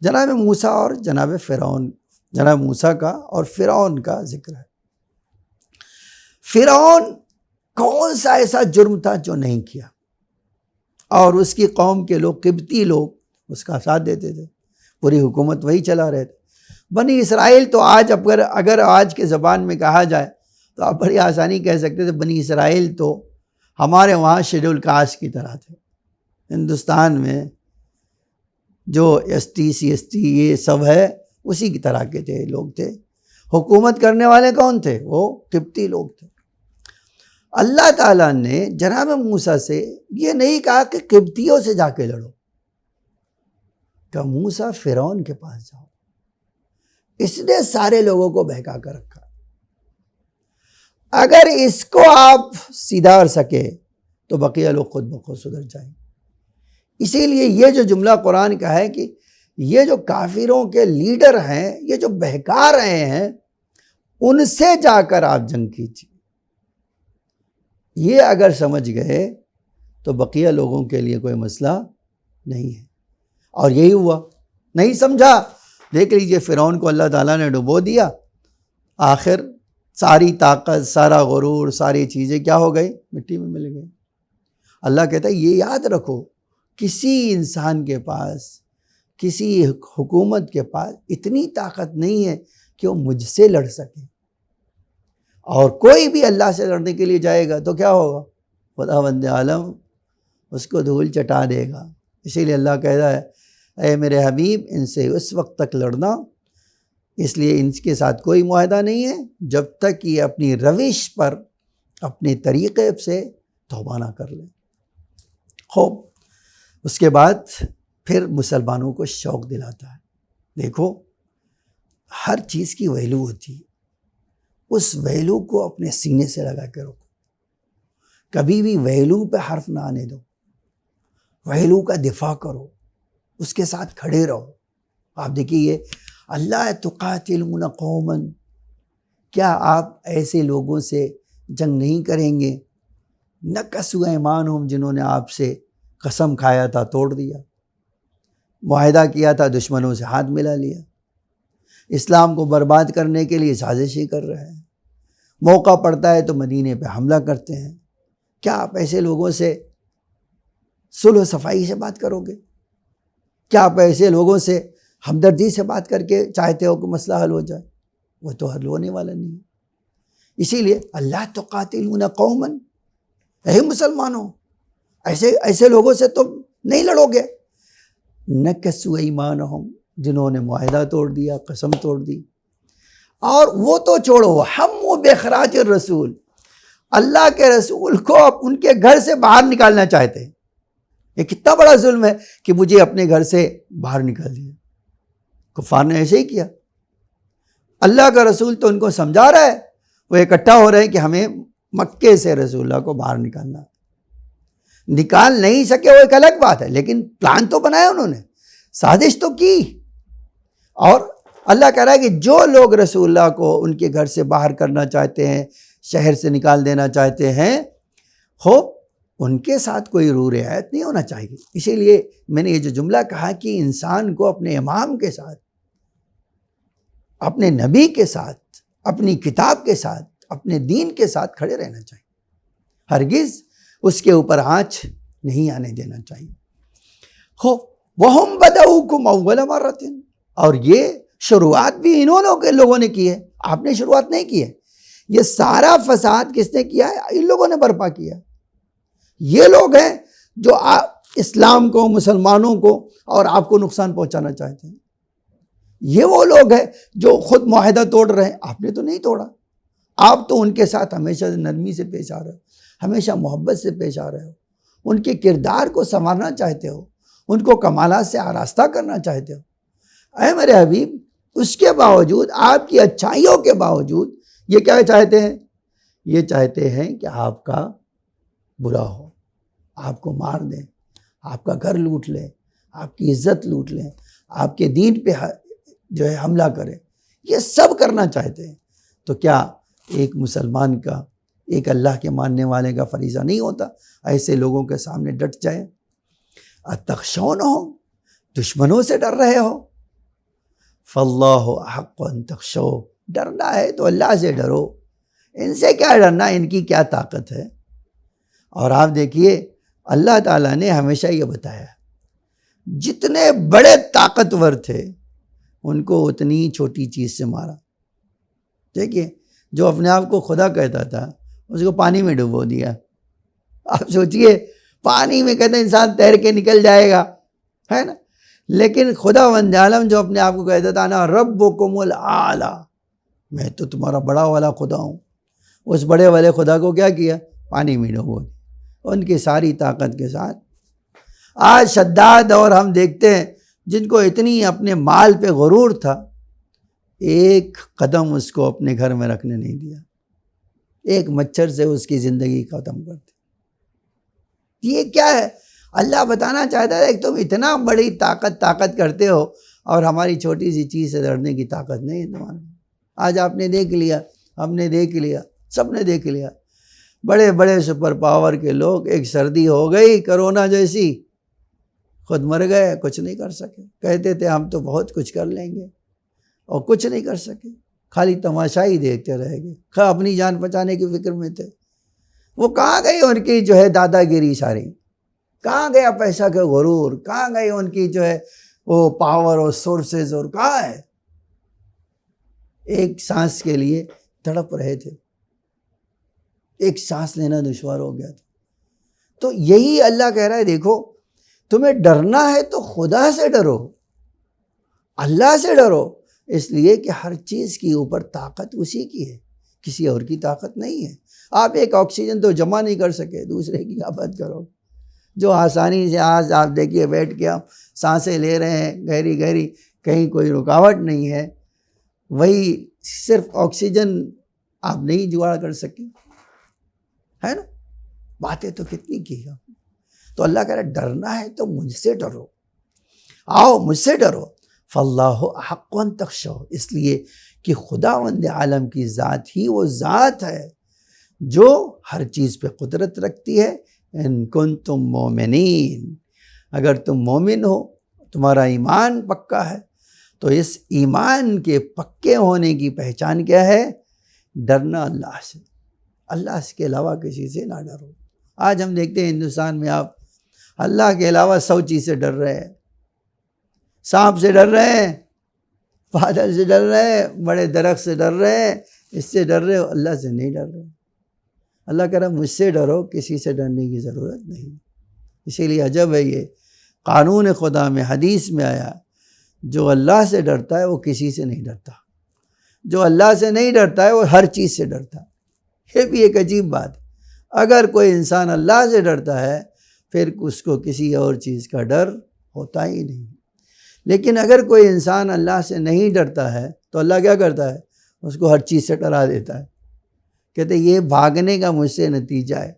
جناب موسیٰ اور جناب فرعون، جناب موسیٰ کا اور فرعون کا ذکر ہے۔ فرعون کون سا ایسا جرم تھا جو نہیں کیا، اور اس کی قوم کے لوگ، قبطی لوگ اس کا ساتھ دیتے تھے، پوری حکومت وہی چلا رہے تھے۔ بنی اسرائیل تو آج اگر آج کے زبان میں کہا جائے تو آپ بڑی آسانی کہہ سکتے تھے بنی اسرائیل تو ہمارے وہاں شیڈول کاسٹ کی طرح تھے۔ ہندوستان میں جو S T C S T یہ سب ہے اسی کی طرح کے تھے لوگ تھے۔ حکومت کرنے والے کون تھے؟ وہ قبطی لوگ تھے۔ اللہ تعالیٰ نے جناب موسیٰ سے یہ نہیں کہا کہ قبطیوں سے جا کے لڑو، کہ موسیٰ فرعون کے پاس جاؤ۔ اس نے سارے لوگوں کو بہکا کر رکھا۔ اگر اس کو آپ سدھار سکے تو بقیہ لوگ خود بخود سدھر جائیں۔ اسی لیے یہ جو جملہ قرآن کا ہے کہ یہ جو کافروں کے لیڈر ہیں، یہ جو بہکا رہے ہیں، ان سے جا کر آپ جنگ کیجیے۔ یہ اگر سمجھ گئے تو بقیہ لوگوں کے لیے کوئی مسئلہ نہیں ہے، اور یہی ہوا۔ نہیں سمجھا، دیکھ لیجئے فرعون کو اللہ تعالیٰ نے ڈبو دیا، آخر ساری طاقت، سارا غرور، ساری چیزیں کیا ہو گئی؟ مٹی میں مل گئی۔ اللہ کہتا ہے یہ یاد رکھو، کسی انسان کے پاس، کسی حکومت کے پاس اتنی طاقت نہیں ہے کہ وہ مجھ سے لڑ سکے، اور کوئی بھی اللہ سے لڑنے کے لیے جائے گا تو کیا ہوگا؟ خداوند عالم اس کو دھول چٹا دے گا۔ اسی لیے اللہ کہتا ہے اے میرے حبیب ان سے اس وقت تک لڑنا، اس لیے ان کے ساتھ کوئی معاہدہ نہیں ہے جب تک یہ اپنی روش پر، اپنے طریقے سے توبہ نہ کر لیں۔ خوب، اس کے بعد پھر مسلمانوں کو شوق دلاتا ہے۔ دیکھو، ہر چیز کی ویلیو ہوتی ہے، اس ویلیو کو اپنے سینے سے لگا کے رکھو، کبھی بھی ویلیو پہ حرف نہ آنے دو، ویلیو کا دفاع کرو، اس کے ساتھ کھڑے رہو۔ آپ دیکھیے اللہ تقاتلون قوما، کیا آپ ایسے لوگوں سے جنگ نہیں کریں گے نکثوا ایمانہم، جنہوں نے آپ سے قسم کھایا تھا توڑ دیا، معاہدہ کیا تھا دشمنوں سے ہاتھ ملا لیا، اسلام کو برباد کرنے کے لیے سازشیں کر رہے ہیں، موقع پڑتا ہے تو مدینے پہ حملہ کرتے ہیں۔ کیا آپ ایسے لوگوں سے صلح و صفائی سے بات کرو گے؟ کیا آپ ایسے لوگوں سے ہمدردی سے بات کر کے چاہتے ہو کہ مسئلہ حل ہو جائے؟ وہ تو حل ہونے والا نہیں ہے۔ اسی لیے اللہ تقاتلون قوما، اے مسلمانوں ایسے لوگوں سے تم نہیں لڑو گے نکثوا ایمانہم، جنہوں نے معاہدہ توڑ دیا، قسم توڑ دی۔ اور وہ تو چھوڑو، ہموا باخراج الرسول، اللہ کے رسول کو ان کے گھر سے باہر نکالنا چاہتے ہیں۔ یہ کتنا بڑا ظلم ہے کہ مجھے اپنے گھر سے باہر نکال دیا۔ کفار نے ایسے ہی کیا۔ اللہ کا رسول تو ان کو سمجھا رہا ہے، وہ اکٹھا ہو رہے ہیں کہ ہمیں مکے سے رسول اللہ کو باہر نکالنا ہے۔ نکال نہیں سکے وہ ایک الگ بات ہے، لیکن پلان تو بنایا انہوں نے، سازش تو کی۔ اور اللہ کہہ رہا ہے کہ جو لوگ رسول اللہ کو ان کے گھر سے باہر کرنا چاہتے ہیں، شہر سے نکال دینا چاہتے ہیں، خوب ان کے ساتھ کوئی رو رعایت نہیں ہونا چاہیے۔ اسی لیے میں نے یہ جو جملہ کہا کہ انسان کو اپنے امام کے ساتھ، اپنے نبی کے ساتھ، اپنی کتاب کے ساتھ، اپنے دین کے ساتھ کھڑے رہنا چاہیے، ہرگز اس کے اوپر آنچ نہیں آنے دینا چاہیے۔ خوب وَهُمْ بَدَؤُوكُمْ أَوَّلَ مَرَّةٍ، اور یہ شروعات بھی انہوں نے لوگوں نے کی ہے، آپ نے شروعات نہیں کی ہے۔ یہ سارا فساد کس نے کیا ہے؟ ان لوگوں نے برپا کیا ہے۔ یہ لوگ ہیں جو اسلام کو، مسلمانوں کو اور آپ کو نقصان پہنچانا چاہتے ہیں۔ یہ وہ لوگ ہیں جو خود معاہدہ توڑ رہے ہیں، آپ نے تو نہیں توڑا۔ آپ تو ان کے ساتھ ہمیشہ نرمی سے پیش آ رہے ہو، ہمیشہ محبت سے پیش آ رہے ہو، ان کے کردار کو سنوارنا چاہتے ہو، ان کو کمالات سے آراستہ کرنا چاہتے ہو۔ اے میرے حبیب، اس کے باوجود، آپ کی اچھائیوں کے باوجود، یہ کیا چاہتے ہیں؟ یہ چاہتے ہیں کہ آپ کا برا ہو، آپ کو مار دیں، آپ کا گھر لوٹ لیں، آپ کی عزت لوٹ لیں، آپ کے دین پہ جو ہے حملہ کریں، یہ سب کرنا چاہتے ہیں۔ تو کیا ایک مسلمان کا، ایک اللہ کے ماننے والے کا فریضہ نہیں ہوتا ایسے لوگوں کے سامنے ڈٹ جائے؟ اتخشونہم، دشمنوں سے ڈر رہے ہو؟ فاللہ احق ان تخشوا، ڈرنا ہے تو اللہ سے ڈرو، ان سے کیا ڈرنا، ان کی کیا طاقت ہے۔ اور آپ دیکھیے اللہ تعالیٰ نے ہمیشہ یہ بتایا جتنے بڑے طاقتور تھے ان کو اتنی چھوٹی چیز سے مارا۔ دیکھیے جو اپنے آپ کو خدا کہتا تھا اس کو پانی میں ڈبو دیا۔ آپ سوچئے پانی میں کہتے ہیں انسان تیر کے نکل جائے گا، ہے نا، لیکن خدا وند عالم جو اپنے آپ کو کہتا تھا نا ربکم الاعلی، میں تو تمہارا بڑا والا خدا ہوں، اس بڑے والے خدا کو کیا کیا، پانی میں ڈبو دیا ان کی ساری طاقت کے ساتھ۔ آج شداد اور ہم دیکھتے ہیں جن کو اتنی اپنے مال پہ غرور تھا، ایک قدم اس کو اپنے گھر میں رکھنے نہیں دیا، ایک مچھر سے اس کی زندگی ختم کر دی۔ یہ کیا ہے؟ اللہ بتانا چاہتا ہے کہ تم اتنا بڑی طاقت کرتے ہو اور ہماری چھوٹی سی چیز سے لڑنے کی طاقت نہیں ہے تمہارے۔ آج آپ نے دیکھ لیا، ہم نے دیکھ لیا، سب نے دیکھ لیا، بڑے بڑے سپر پاور کے لوگ، ایک سردی ہو گئی کرونا جیسی، خود مر گئے، کچھ نہیں کر سکے۔ کہتے تھے ہم تو بہت کچھ کر لیں گے اور کچھ نہیں کر سکے، خالی تماشا ہی دیکھتے رہ گئے، اپنی جان بچانے کی فکر میں تھے۔ وہ کہاں گئی ان کی جو ہے دادا گیری ساری، کہاں گیا پیسہ کا غرور، کہاں گئی ان کی جو ہے وہ پاور اور سورسز، اور کہاں ہے؟ ایک سانس کے لیے تڑپ رہے تھے، ایک سانس لینا دشوار ہو گیا تھا۔ تو یہی اللہ کہہ رہا ہے دیکھو تمہیں ڈرنا ہے تو خدا سے ڈرو، اللہ سے ڈرو، اس لیے کہ ہر چیز کی اوپر طاقت اسی کی ہے، کسی اور کی طاقت نہیں ہے۔ آپ ایک آکسیجن تو جمع نہیں کر سکے، دوسرے کی کیا بات کرو، جو آسانی سے آج آپ دیکھیے بیٹھ کے آپ سانسیں لے رہے ہیں گہری گہری، کہیں کوئی رکاوٹ نہیں ہے، وہی صرف آکسیجن آپ نہیں جگاڑ کر سکے، ہے نا۔ باتیں تو کتنی کی آپ۔ تو اللہ کہہ رہا ہے ڈرنا ہے تو مجھ سے ڈرو، آؤ مجھ سے ڈرو، فاللہ احق ان تخشوا، اس لیے کہ خداوند عالم کی ذات ہی وہ ذات ہے جو ہر چیز پہ قدرت رکھتی ہے۔ ان کنتم مومنین، اگر تم مومن ہو، تمہارا ایمان پکا ہے، تو اس ایمان کے پکے ہونے کی پہچان کیا ہے؟ ڈرنا اللہ سے، اللہ کے علاوہ کسی سے نہ ڈرو۔ آج ہم دیکھتے ہیں ہندوستان میں آپ اللہ کے علاوہ 100 چیز سے ڈر رہے ہیں، سانپ سے ڈر رہے ہیں، بادل سے ڈر رہے ہیں، بڑے درخت سے ڈر رہے ہیں، اس سے ڈر رہے ہو، اللہ سے نہیں ڈر رہے۔ اللہ کہہ رہا مجھ سے ڈرو، کسی سے ڈرنے کی ضرورت نہیں۔ اسی لیے عجب ہے یہ قانون خدا میں حدیث میں آیا، جو اللہ سے ڈرتا ہے وہ کسی سے نہیں ڈرتا، جو اللہ سے نہیں ڈرتا ہے وہ ہر چیز سے ڈرتا ہے۔ یہ بھی ایک عجیب بات ہے، اگر کوئی انسان اللہ سے ڈرتا ہے پھر اس کو کسی اور چیز کا ڈر ہوتا ہی نہیں، لیکن اگر کوئی انسان اللہ سے نہیں ڈرتا ہے تو اللہ کیا کرتا ہے؟ اس کو ہر چیز سے ڈرا دیتا ہے۔ کہتے ہیں یہ بھاگنے کا مجھ سے نتیجہ ہے،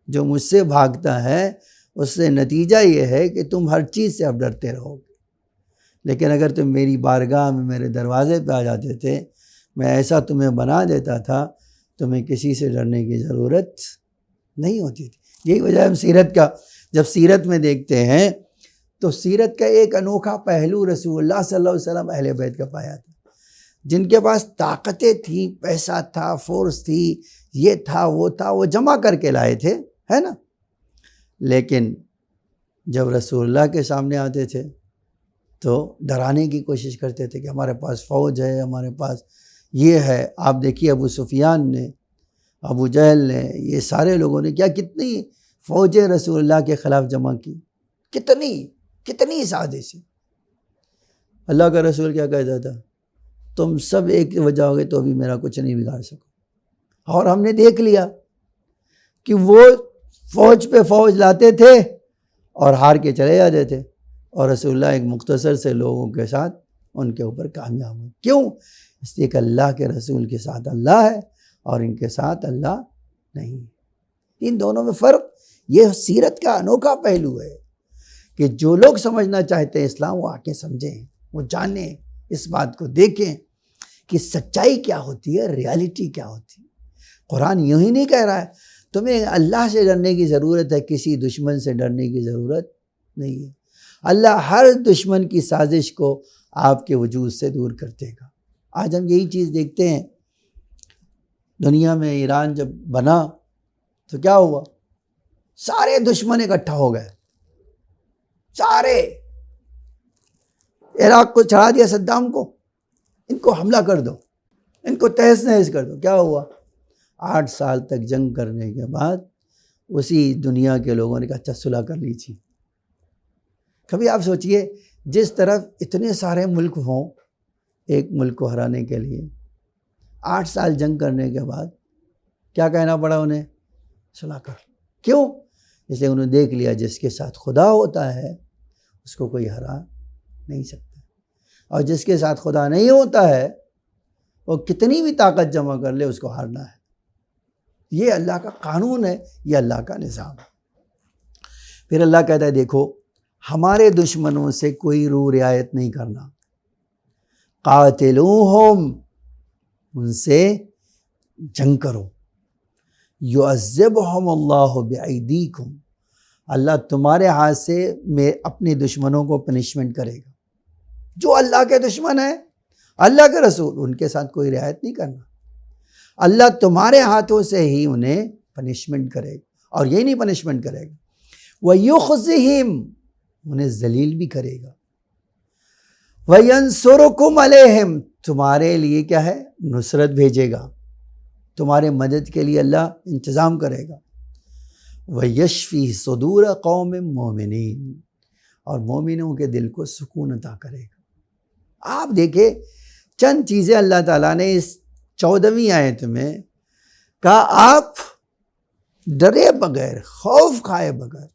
جو مجھ سے بھاگتا ہے اس سے نتیجہ یہ ہے کہ تم ہر چیز سے اب ڈرتے رہو گے، لیکن اگر تم میری بارگاہ میں میرے دروازے پہ آ جاتے تھے، میں ایسا تمہیں بنا دیتا تھا، تمہیں کسی سے ڈرنے کی ضرورت نہیں ہوتی تھی۔ یہی وجہ ہم سیرت کا جب سیرت میں دیکھتے ہیں تو سیرت کا ایک انوکھا پہلو رسول اللہ صلی اللہ علیہ وسلم اہل بیت کا پایا تھا، جن کے پاس طاقتیں تھیں، پیسہ تھا، فورس تھی، یہ تھا وہ جمع کر کے لائے تھے، ہے نا، لیکن جب رسول اللہ کے سامنے آتے تھے تو ڈرانے کی کوشش کرتے تھے کہ ہمارے پاس فوج ہے، ہمارے پاس یہ ہے۔ آپ دیکھیے ابو سفیان نے، ابو جہل نے، یہ سارے لوگوں نے کتنی فوجیں رسول اللہ کے خلاف جمع کی، کتنی سازشیں۔ اللہ کا رسول کیا کہتا تھا؟ تم سب ایک وجہ ہو گئے تو بھی میرا کچھ نہیں بگاڑ سکو۔ اور ہم نے دیکھ لیا کہ وہ فوج پہ فوج لاتے تھے اور ہار کے چلے جاتے تھے، اور رسول اللہ ایک مختصر سے لوگوں کے ساتھ ان کے اوپر کامیاب ہوئے۔ کیوں؟ اس لیے کہ اللہ کے رسول کے ساتھ اللہ ہے اور ان کے ساتھ اللہ نہیں۔ ان دونوں میں فرق، یہ سیرت کا انوکھا پہلو ہے کہ جو لوگ سمجھنا چاہتے ہیں اسلام، وہ آ کے سمجھیں، وہ جانیں، اس بات کو دیکھیں کہ سچائی کیا ہوتی ہے، ریالٹی کیا ہوتی ہے۔ قرآن یوں ہی نہیں کہہ رہا ہے تمہیں اللہ سے ڈرنے کی ضرورت ہے، کسی دشمن سے ڈرنے کی ضرورت نہیں ہے۔ اللہ ہر دشمن کی سازش کو آپ کے وجود سے دور کر دے گا۔ آج ہم یہی چیز دیکھتے ہیں، دنیا میں ایران جب بنا تو کیا ہوا؟ سارے دشمن اکٹھا ہو گئے، سارے عراق کو چڑھا دیا صدام کو، ان کو حملہ کر دو، ان کو تہس نہس کر دو۔ کیا ہوا؟ 8 سال تک جنگ کرنے کے بعد اسی دنیا کے لوگوں نے کہا اچھا صلح کر لیجیے۔ کبھی آپ سوچئے جس طرف اتنے سارے ملک ہوں ایک ملک کو ہرانے کے لیے، 8 سال جنگ کرنے کے بعد کیا کہنا پڑا انہیں؟ صلح کر۔ کیوں؟ اس لیے انہوں نے دیکھ لیا جس کے ساتھ خدا ہوتا ہے اس کو کوئی ہرا نہیں سکتا، اور جس کے ساتھ خدا نہیں ہوتا ہے وہ کتنی بھی طاقت جمع کر لے اس کو ہارنا ہے۔ یہ اللہ کا قانون ہے، یہ اللہ کا نظام ہے۔ پھر اللہ کہتا ہے دیکھو ہمارے دشمنوں سے کوئی رو رعایت نہیں کرنا، قاتلوہم، ان سے جنگ کرو، یعذبہم اللہ بایدیکم، اللہ تمہارے ہاتھ سے اپنے دشمنوں کو پنشمنٹ کرے گا۔ جو اللہ کے دشمن ہیں، اللہ کے رسول، ان کے ساتھ کوئی رعایت نہیں کرنا، اللہ تمہارے ہاتھوں سے ہی انہیں پنشمنٹ کرے گا، اور یہ نہیں پنشمنٹ کرے گا، وَيُخْزِهِمْ، انہیں ذلیل بھی کرے گا، وَيَنْصُرُكُمْ عَلَيْهِمْ، تمہارے لیے کیا ہے؟ نصرت بھیجے گا، تمہارے مدد کے لیے اللہ انتظام کرے گا، وَيَشْفِي صُدُورَ قَوْمٍ مُؤْمِنِينَ، اور مومنوں کے دل کو سکون عطا کرے گا۔ آپ دیکھیں چند چیزیں اللہ تعالیٰ نے اس 14ویں آیت میں کہا، آپ ڈرے بغیر، خوف کھائے بغیر،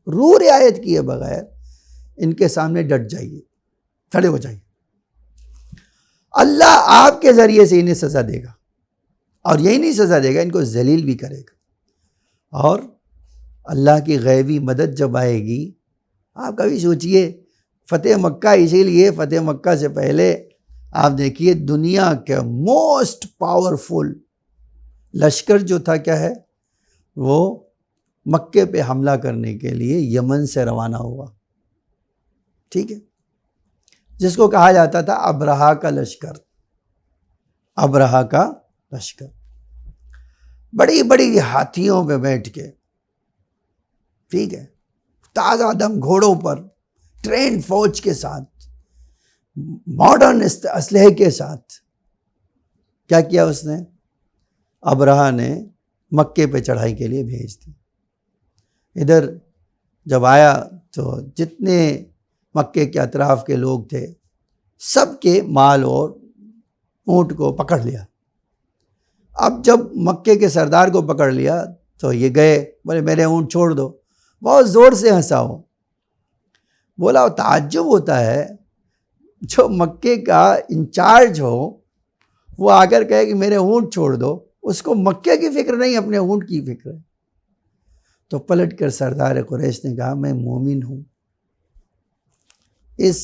رو رعایت کیے بغیر ان کے سامنے ڈٹ جائیے، کھڑے ہو جائیے، اللہ آپ کے ذریعے سے انہیں سزا دے گا، اور یہی نہیں سزا دے گا، ان کو ذلیل بھی کرے گا۔ اور اللہ کی غیبی مدد جب آئے گی، آپ کبھی سوچئے فتح مکہ، اسی لیے فتح مکہ سے پہلے آپ دیکھیے دنیا کے موسٹ پاورفل لشکر جو تھا کیا ہے، وہ مکے پہ حملہ کرنے کے لیے یمن سے روانہ ہوا، ٹھیک ہے، جس کو کہا جاتا تھا ابرہا کا لشکر، ابرہا کا لشکر، بڑی بڑی ہاتھیوں پہ بیٹھ کے، ٹھیک ہے، تازہ دم گھوڑوں پر، ٹرینڈ فوج کے ساتھ، ماڈرن اسلحے کے ساتھ، کیا کیا اس نے؟ ابرہا نے مکے پہ چڑھائی کے لیے بھیج دی۔ ادھر جب آیا تو جتنے مکے کے اطراف کے لوگ تھے سب کے مال اور اونٹ کو پکڑ لیا۔ اب جب مکے کے سردار کو پکڑ لیا تو یہ گئے، بولے میرے اونٹ چھوڑ دو، بہت زور سے ہنسا ہو، بولا تعجب ہوتا ہے جو مکے کا انچارج ہو وہ آ کر کہے کہ میرے اونٹ چھوڑ دو، اس کو مکے کی فکر نہیں، اپنے اونٹ کی فکر ہے۔ تو پلٹ کر سردار قریش نے کہا میں مومن ہوں، اس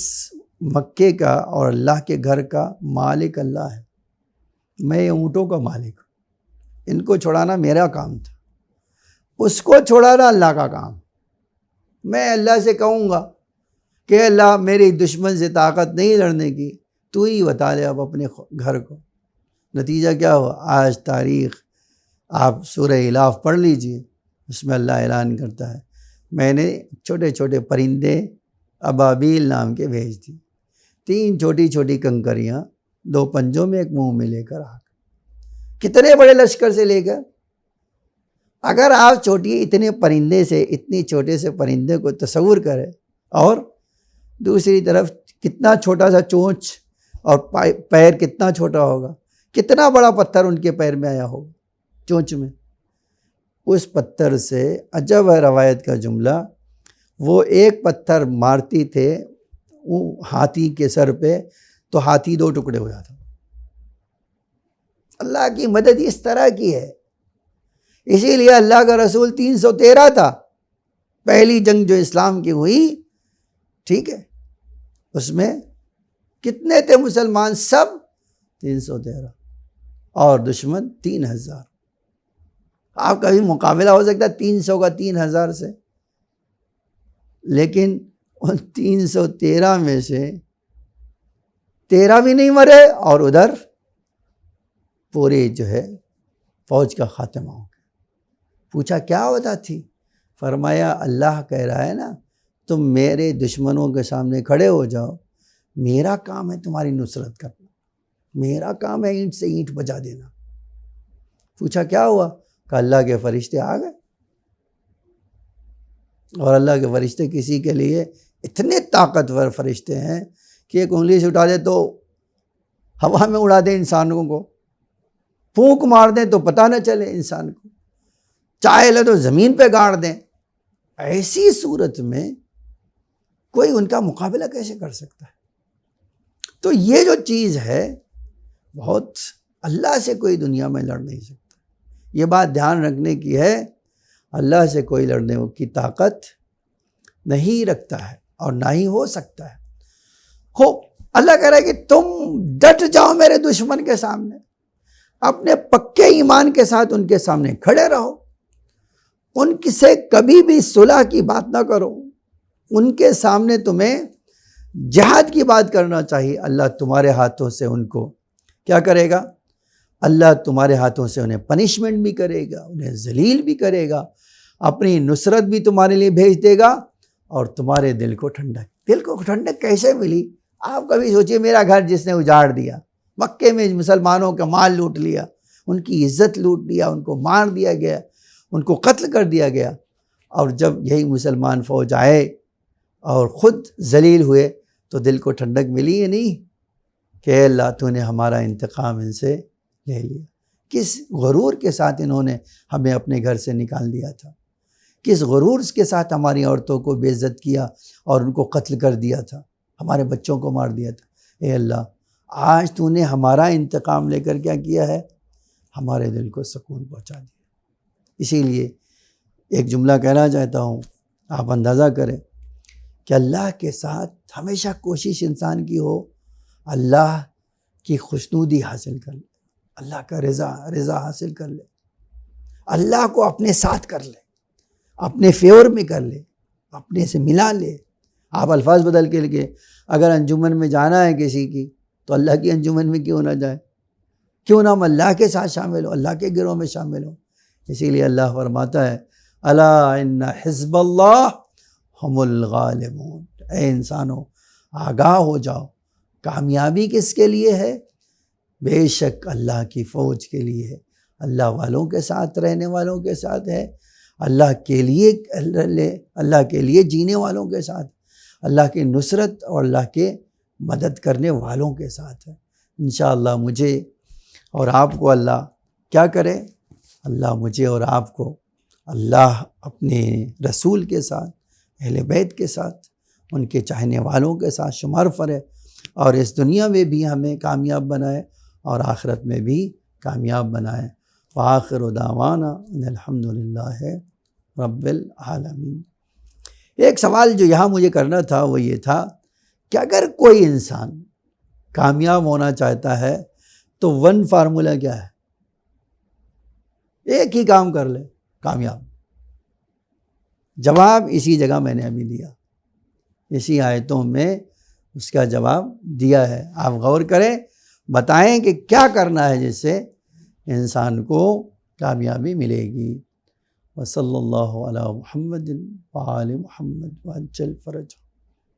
مکے کا اور اللہ کے گھر کا مالک اللہ ہے، میں اونٹوں کا مالک ہوں، ان کو چھڑانا میرا کام تھا، اس کو چھڑانا اللہ کا کام۔ میں اللہ سے کہوں گا کہ اللہ میری دشمن سے طاقت نہیں لڑنے کی، تو ہی بتا دے اب اپنے گھر کو۔ نتیجہ کیا ہوا؟ آج تاریخ آپ سورہ الاف پڑھ لیجئے، اس میں اللہ اعلان کرتا ہے میں نے چھوٹے چھوٹے پرندے ابابیل نام کے بھیج دی، 3 چھوٹی چھوٹی کنکریاں 2 پنجوں میں ایک منہ میں لے کر آ، کتنے بڑے لشکر سے لے کر۔ اگر آپ اتنے پرندے سے، اتنی چھوٹے سے پرندے کو تصور کریں، اور دوسری طرف کتنا چھوٹا سا چونچ اور پیر کتنا چھوٹا ہوگا، کتنا بڑا پتھر ان کے پیر میں آیا ہوگا، چونچ میں، اس پتھر سے عجب ہے روایت کا جملہ، وہ ایک پتھر مارتی تھے ہاتھی کے سر پہ تو ہاتھی 2 ٹکڑے ہو جاتا۔ اللہ کی مدد اس طرح کی ہے، اسی لیے اللہ کا رسول 313 تھا، پہلی جنگ جو اسلام کی ہوئی، ٹھیک ہے، اس میں کتنے تھے مسلمان؟ سب 313، اور دشمن 3000۔ آپ کا بھی مقابلہ ہو سکتا ہے 300 کا 3000 سے، لیکن ان 313 میں سے 13 بھی نہیں مرے اور ادھر پورے جو ہے فوج کا خاتمہ ہو گیا۔ پوچھا کیا وجہ تھی؟ فرمایا اللہ کہہ رہا ہے نا تم میرے دشمنوں کے سامنے کھڑے ہو جاؤ، میرا کام ہے تمہاری نصرت کرنا، میرا کام ہے اینٹ سے اینٹ بجا دینا۔ پوچھا کیا ہوا؟ کہ اللہ کے فرشتے آ گئے، اور اللہ کے فرشتے کسی کے لیے اتنے طاقتور فرشتے ہیں کہ ایک انگلی سے اٹھا دے تو ہوا میں اڑا دیں انسانوں کو، پھونک مار دیں تو پتہ نہ چلے انسان کو، چاہے لے تو زمین پہ گاڑ دیں۔ ایسی صورت میں کوئی ان کا مقابلہ کیسے کر سکتا ہے؟ تو یہ جو چیز ہے بہت، اللہ سے کوئی دنیا میں لڑ نہیں سکتا۔ یہ بات دھیان رکھنے کی ہے، اللہ سے کوئی لڑنے کی طاقت نہیں رکھتا ہے اور نہ ہی ہو سکتا ہے۔ اللہ کہہ رہا ہے کہ تم ڈٹ جاؤ میرے دشمن کے سامنے، اپنے پکے ایمان کے ساتھ ان کے سامنے کھڑے رہو، ان سے کبھی بھی صلح کی بات نہ کرو، ان کے سامنے تمہیں جہاد کی بات کرنا چاہیے۔ اللہ تمہارے ہاتھوں سے ان کو کیا کرے گا؟ اللہ تمہارے ہاتھوں سے انہیں پنشمنٹ بھی کرے گا، انہیں ذلیل بھی کرے گا، اپنی نصرت بھی تمہارے لیے بھیج دے گا، اور تمہارے دل کو ٹھنڈک کیسے ملی؟ آپ کبھی سوچئے، میرا گھر جس نے اجاڑ دیا، مکے میں مسلمانوں کا مال لوٹ لیا، ان کی عزت لوٹ لیا، ان کو مار دیا گیا، ان کو قتل کر دیا گیا، اور جب یہی مسلمان فوج آئے اور خود ذلیل ہوئے تو دل کو ٹھنڈک ملی یا نہیں کہ اے اللہ تو نے ہمارا انتقام ان سے لے لیا؟ کس غرور کے ساتھ انہوں نے ہمیں اپنے گھر سے نکال دیا تھا، کس غرور کے ساتھ ہماری عورتوں کو بے عزت کیا اور ان کو قتل کر دیا تھا، ہمارے بچوں کو مار دیا تھا۔ اے اللہ آج تو نے ہمارا انتقام لے کر کیا کیا ہے؟ ہمارے دل کو سکون پہنچا دیا۔ اسی لیے ایک جملہ کہنا چاہتا ہوں، آپ اندازہ کریں کہ اللہ کے ساتھ ہمیشہ کوشش انسان کی ہو اللہ کی خوشنودی حاصل کر لے، اللہ کا رضا حاصل کر لے، اللہ کو اپنے ساتھ کر لے، اپنے فیور میں کر لے، اپنے سے ملا لے۔ آپ الفاظ بدل کے لکھے، اگر انجمن میں جانا ہے کسی کی تو اللہ کی انجمن میں کیوں نہ جائے، کیوں نہ ہم اللہ کے ساتھ شامل ہو، اللہ کے گروہ میں شامل ہو۔ اسی لیے اللہ فرماتا ہے الا ان حزب اللہ ہم الغالبون۔ اے انسانوں آگاہ ہو جاؤ، کامیابی کس کے لیے ہے؟ بے شک اللہ کی فوج کے لیے ہے، اللہ والوں کے ساتھ رہنے والوں کے ساتھ ہے، اللہ کے لیے جینے والوں کے ساتھ، اللہ کی نصرت اور اللہ کے مدد کرنے والوں کے ساتھ ہے۔ انشاءاللہ مجھے اور آپ کو اللہ کیا کرے؟ اللہ مجھے اور آپ کو اللہ اپنے رسول کے ساتھ، اہل بیت کے ساتھ، ان کے چاہنے والوں کے ساتھ شمار فرمائے، اور اس دنیا میں بھی ہمیں کامیاب بنائے اور آخرت میں بھی کامیاب بنائے۔ وآخر دعوانا ان الحمد للہ رب العالمین۔ ایک سوال جو یہاں مجھے کرنا تھا وہ یہ تھا کہ اگر کوئی انسان کامیاب ہونا چاہتا ہے تو ون فارمولہ کیا ہے؟ ایک ہی کام کر لے کامیاب۔ جواب اسی جگہ میں نے ابھی دیا، اسی آیتوں میں اس کا جواب دیا ہے۔ آپ غور کریں، بتائیں کہ کیا کرنا ہے جس سے انسان کو کامیابی ملے گی۔ وصلی اللہ علی محمد وآل محمد وعجل فرجہ۔